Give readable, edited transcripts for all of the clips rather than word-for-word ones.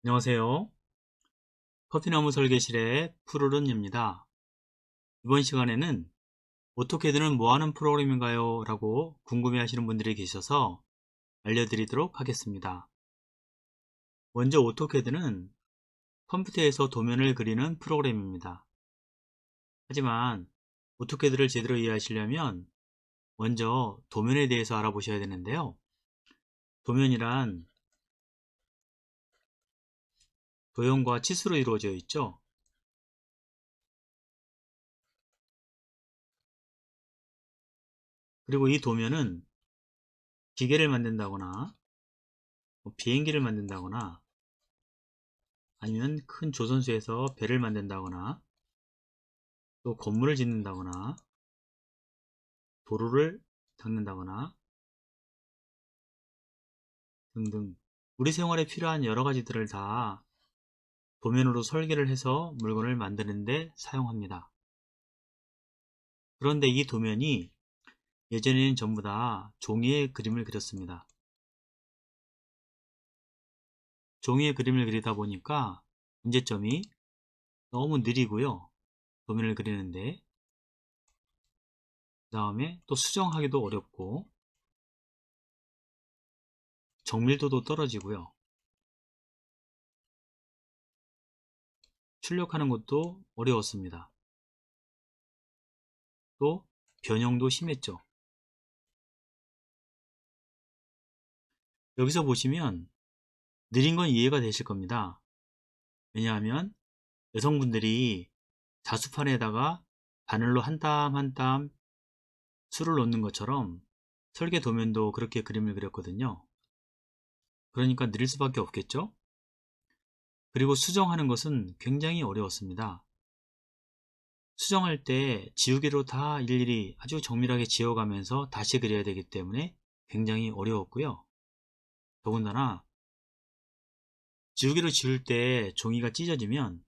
안녕하세요. 커피나무 설계실의 푸르른입니다. 이번 시간에는 오토캐드는 뭐하는 프로그램인가요? 라고 궁금해 하시는 분들이 계셔서 알려드리도록 하겠습니다. 먼저 오토캐드는 컴퓨터에서 도면을 그리는 프로그램입니다. 하지만 오토캐드를 제대로 이해하시려면 먼저 도면에 대해서 알아보셔야 되는데요. 도면이란 도형과 치수로 이루어져 있죠. 그리고 이 도면은 기계를 만든다거나 비행기를 만든다거나 아니면 큰 조선소에서 배를 만든다거나 또 건물을 짓는다거나 도로를 닦는다거나 등등 우리 생활에 필요한 여러 가지들을 다 도면으로 설계를 해서 물건을 만드는 데 사용합니다. 그런데 이 도면이 예전에는 전부 다 종이에 그림을 그렸습니다. 종이에 그림을 그리다 보니까 문제점이 너무 느리고요. 도면을 그리는데 그 다음에 또 수정하기도 어렵고 정밀도도 떨어지고요. 출력하는 것도 어려웠습니다. 또 변형도 심했죠. 여기서 보시면 느린 건 이해가 되실 겁니다. 왜냐하면 여성분들이 자수판에다가 바늘로 한 땀 한 땀 수를 놓는 것처럼 설계 도면도 그렇게 그림을 그렸거든요. 그러니까 느릴 수밖에 없겠죠. 그리고 수정하는 것은 굉장히 어려웠습니다. 수정할 때 지우개로 다 일일이 아주 정밀하게 지워가면서 다시 그려야 되기 때문에 굉장히 어려웠고요. 더군다나 지우개로 지울 때 종이가 찢어지면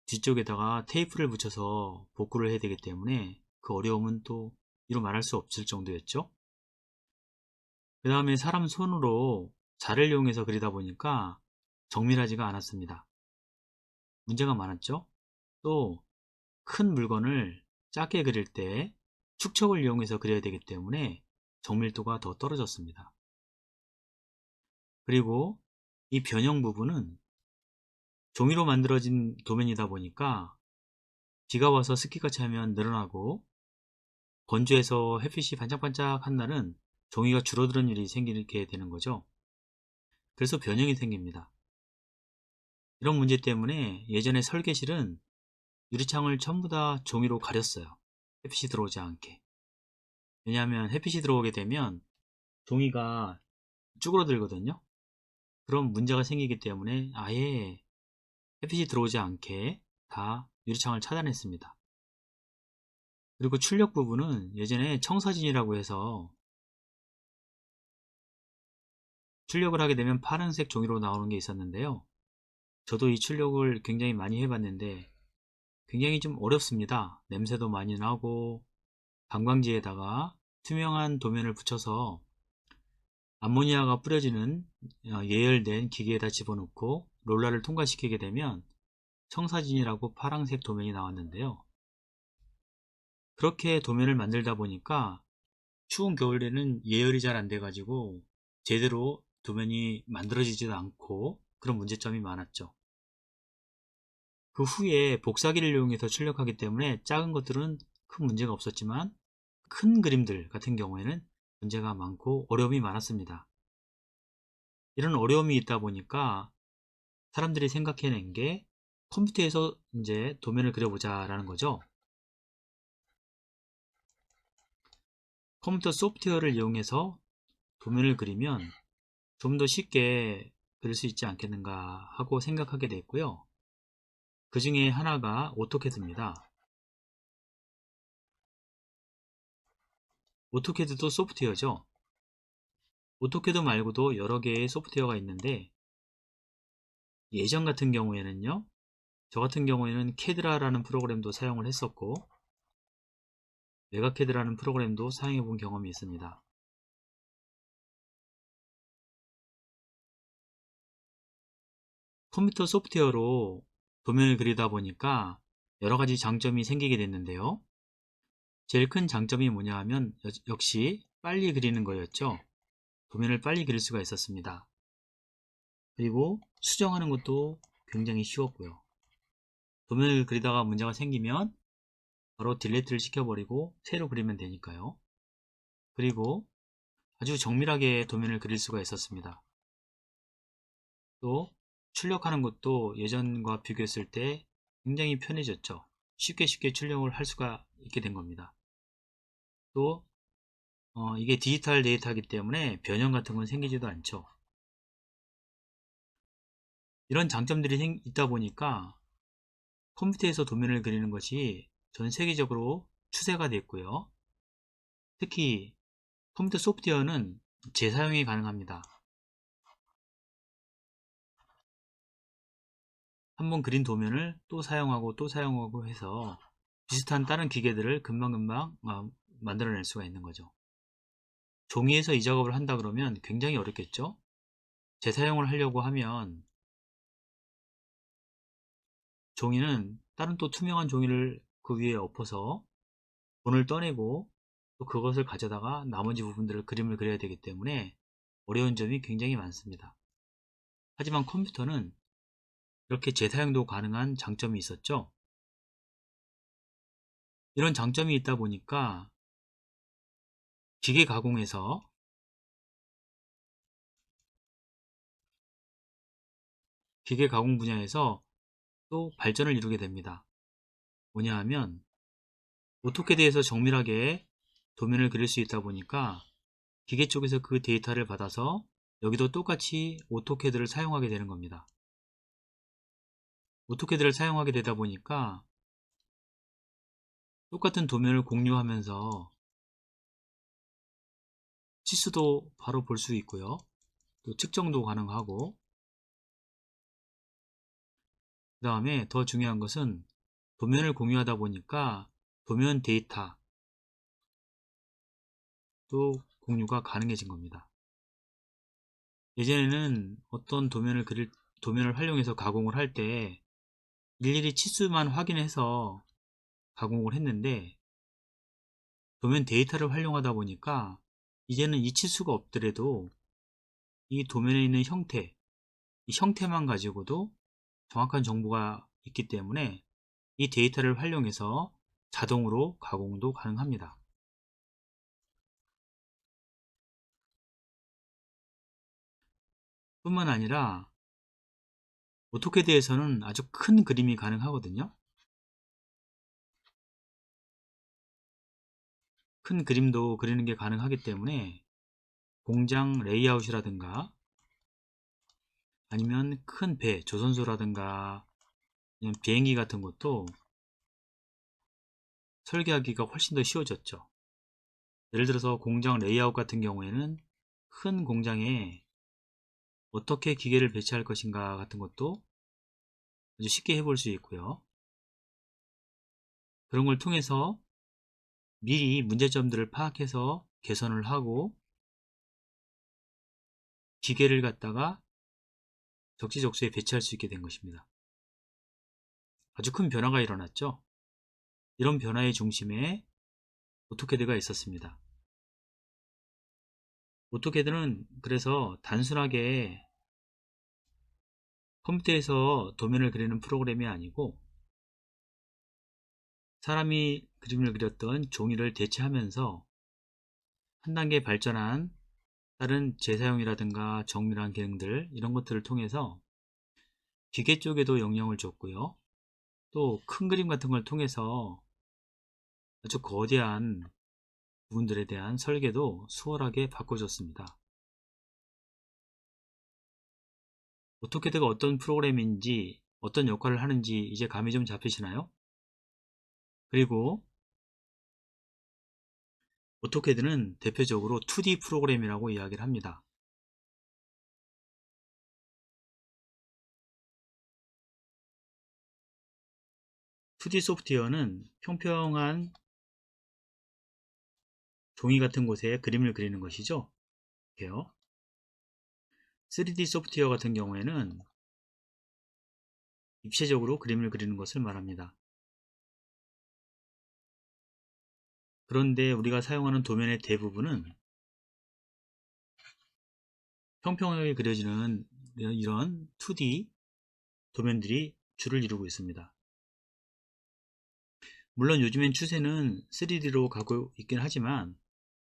뒤쪽에다가 테이프를 붙여서 복구를 해야 되기 때문에 그 어려움은 또 이루 말할 수 없을 정도였죠. 그 다음에 사람 손으로 자를 이용해서 그리다 보니까 정밀하지가 않았습니다. 문제가 많았죠. 또 큰 물건을 작게 그릴 때 축척을 이용해서 그려야 되기 때문에 정밀도가 더 떨어졌습니다. 그리고 이 변형 부분은 종이로 만들어진 도면이다 보니까 비가 와서 습기가 차면 늘어나고 건조해서 햇빛이 반짝반짝한 날은 종이가 줄어드는 일이 생기게 되는 거죠. 그래서 변형이 생깁니다. 이런 문제 때문에 예전에 설계실은 유리창을 전부 다 종이로 가렸어요. 햇빛이 들어오지 않게. 왜냐하면 햇빛이 들어오게 되면 종이가 쭈그러들거든요. 그런 문제가 생기기 때문에 아예 햇빛이 들어오지 않게 다 유리창을 차단했습니다. 그리고 출력 부분은 예전에 청사진이라고 해서 출력을 하게 되면 파란색 종이로 나오는 게 있었는데요. 저도 이 출력을 굉장히 많이 해봤는데 굉장히 좀 어렵습니다. 냄새도 많이 나고 방광지에다가 투명한 도면을 붙여서 암모니아가 뿌려지는 예열된 기계에다 집어넣고 롤러를 통과시키게 되면 청사진이라고 파란색 도면이 나왔는데요. 그렇게 도면을 만들다 보니까 추운 겨울에는 예열이 잘 안 돼가지고 제대로 도면이 만들어지지도 않고 그런 문제점이 많았죠. 그 후에 복사기를 이용해서 출력하기 때문에 작은 것들은 큰 문제가 없었지만 큰 그림들 같은 경우에는 문제가 많고 어려움이 많았습니다. 이런 어려움이 있다 보니까 사람들이 생각해낸 게 컴퓨터에서 이제 도면을 그려보자 라는 거죠. 컴퓨터 소프트웨어를 이용해서 도면을 그리면 좀 더 쉽게 그릴 수 있지 않겠는가 하고 생각하게 됐고요. 그 중에 하나가 오토캐드입니다. 오토캐드도 소프트웨어죠. 오토캐드 말고도 여러 개의 소프트웨어가 있는데 예전 같은 경우에는요, 저 같은 경우에는 캐드라라는 프로그램도 사용을 했었고 메가캐드라는 프로그램도 사용해 본 경험이 있습니다. 컴퓨터 소프트웨어로 도면을 그리다 보니까 여러 가지 장점이 생기게 됐는데요. 제일 큰 장점이 뭐냐 하면 역시 빨리 그리는 거였죠. 도면을 빨리 그릴 수가 있었습니다. 그리고 수정하는 것도 굉장히 쉬웠고요. 도면을 그리다가 문제가 생기면 바로 딜리트를 시켜버리고 새로 그리면 되니까요. 그리고 아주 정밀하게 도면을 그릴 수가 있었습니다. 또 출력하는 것도 예전과 비교했을 때 굉장히 편해졌죠. 쉽게 출력을 할 수가 있게 된 겁니다. 또 이게 디지털 데이터이기 때문에 변형 같은 건 생기지도 않죠. 이런 장점들이 있다 보니까 컴퓨터에서 도면을 그리는 것이 전 세계적으로 추세가 됐고요. 특히 컴퓨터 소프트웨어는 재사용이 가능합니다. 한번 그린 도면을 또 사용하고 해서 비슷한 다른 기계들을 금방금방 만들어낼 수가 있는 거죠. 종이에서 이 작업을 한다 그러면 굉장히 어렵겠죠? 재사용을 하려고 하면 종이는 다른 또 투명한 종이를 그 위에 엎어서 본을 떠내고 또 그것을 가져다가 나머지 부분들을 그림을 그려야 되기 때문에 어려운 점이 굉장히 많습니다. 하지만 컴퓨터는 이렇게 재사용도 가능한 장점이 있었죠. 이런 장점이 있다 보니까 기계 가공에서 기계 가공 분야에서 또 발전을 이루게 됩니다. 뭐냐 하면 오토캐드에서 정밀하게 도면을 그릴 수 있다 보니까 기계 쪽에서 그 데이터를 받아서 여기도 똑같이 오토캐드를 사용하게 되는 겁니다. 오토캐드를 사용하게 되다 보니까 똑같은 도면을 공유하면서 치수도 바로 볼 수 있고요. 또 측정도 가능하고 그 다음에 더 중요한 것은 도면을 공유하다 보니까 도면 데이터 또 공유가 가능해진 겁니다. 예전에는 어떤 도면을 활용해서 가공을 할 때 일일이 치수만 확인해서 가공을 했는데 도면 데이터를 활용하다 보니까 이제는 이 치수가 없더라도 이 도면에 있는 형태, 이 형태만 가지고도 정확한 정보가 있기 때문에 이 데이터를 활용해서 자동으로 가공도 가능합니다. 뿐만 아니라 오토캐드에서는 아주 큰 그림이 가능하거든요. 큰 그림도 그리는 게 가능하기 때문에 공장 레이아웃이라든가 아니면 큰 배, 조선소라든가 아니면 비행기 같은 것도 설계하기가 훨씬 더 쉬워졌죠. 예를 들어서 공장 레이아웃 같은 경우에는 큰 공장에 어떻게 기계를 배치할 것인가 같은 것도 아주 쉽게 해볼 수 있고요. 그런 걸 통해서 미리 문제점들을 파악해서 개선을 하고 기계를 갖다가 적지적소에 배치할 수 있게 된 것입니다. 아주 큰 변화가 일어났죠. 이런 변화의 중심에 오토캐드가 있었습니다. 오토캐드는 그래서 단순하게 컴퓨터에서 도면을 그리는 프로그램이 아니고 사람이 그림을 그렸던 종이를 대체하면서 한 단계 발전한 다른 재사용이라든가 정밀한 기능들 이런 것들을 통해서 기계 쪽에도 영향을 줬고요. 또 큰 그림 같은 걸 통해서 아주 거대한 부분들에 대한 설계도 수월하게 바꿔줬습니다. 오토캐드가 어떤 프로그램인지 어떤 역할을 하는지 이제 감이 좀 잡히시나요? 그리고 오토캐드는 대표적으로 2D 프로그램이라고 이야기를 합니다. 2D 소프트웨어는 평평한 종이 같은 곳에 그림을 그리는 것이죠. 3D 소프트웨어 같은 경우에는 입체적으로 그림을 그리는 것을 말합니다. 그런데 우리가 사용하는 도면의 대부분은 평평하게 그려지는 이런 2D 도면들이 주를 이루고 있습니다. 물론 요즘엔 추세는 3D로 가고 있긴 하지만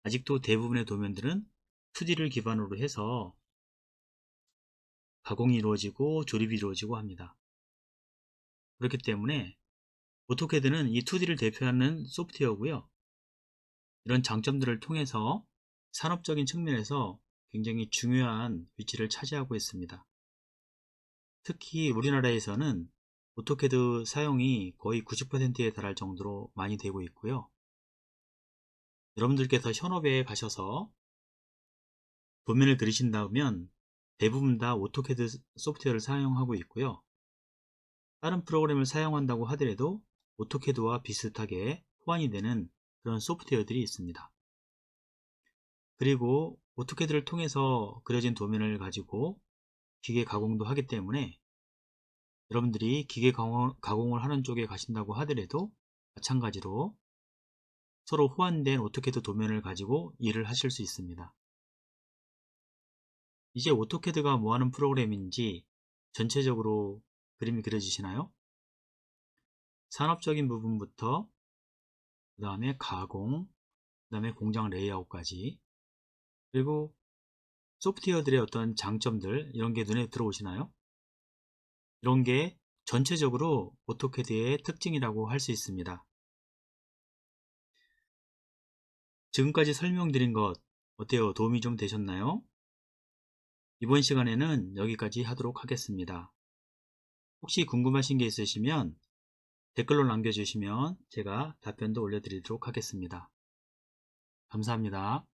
아직도 대부분의 도면들은 2D를 기반으로 해서 가공이 이루어지고 조립이 이루어지고 합니다. 그렇기 때문에 오토캐드는 이 2D를 대표하는 소프트웨어고요. 이런 장점들을 통해서 산업적인 측면에서 굉장히 중요한 위치를 차지하고 있습니다. 특히 우리나라에서는 오토캐드 사용이 거의 90%에 달할 정도로 많이 되고 있고요. 여러분들께서 현업에 가셔서 도면을 그리신다면 대부분 다 오토캐드 소프트웨어를 사용하고 있고요. 다른 프로그램을 사용한다고 하더라도 오토캐드와 비슷하게 호환이 되는 그런 소프트웨어들이 있습니다. 그리고 오토캐드를 통해서 그려진 도면을 가지고 기계 가공도 하기 때문에 여러분들이 기계 가공을 하는 쪽에 가신다고 하더라도 마찬가지로 서로 호환된 오토캐드 도면을 가지고 일을 하실 수 있습니다. 이제 오토캐드가 뭐하는 프로그램인지 전체적으로 그림이 그려지시나요? 산업적인 부분부터 그 다음에 가공, 그 다음에 공장 레이아웃까지, 그리고 소프트웨어들의 어떤 장점들, 이런 게 눈에 들어오시나요? 이런 게 전체적으로 오토캐드의 특징이라고 할 수 있습니다. 지금까지 설명드린 것 어때요? 도움이 좀 되셨나요? 이번 시간에는 여기까지 하도록 하겠습니다. 혹시 궁금하신 게 있으시면 댓글로 남겨주시면 제가 답변도 올려드리도록 하겠습니다. 감사합니다.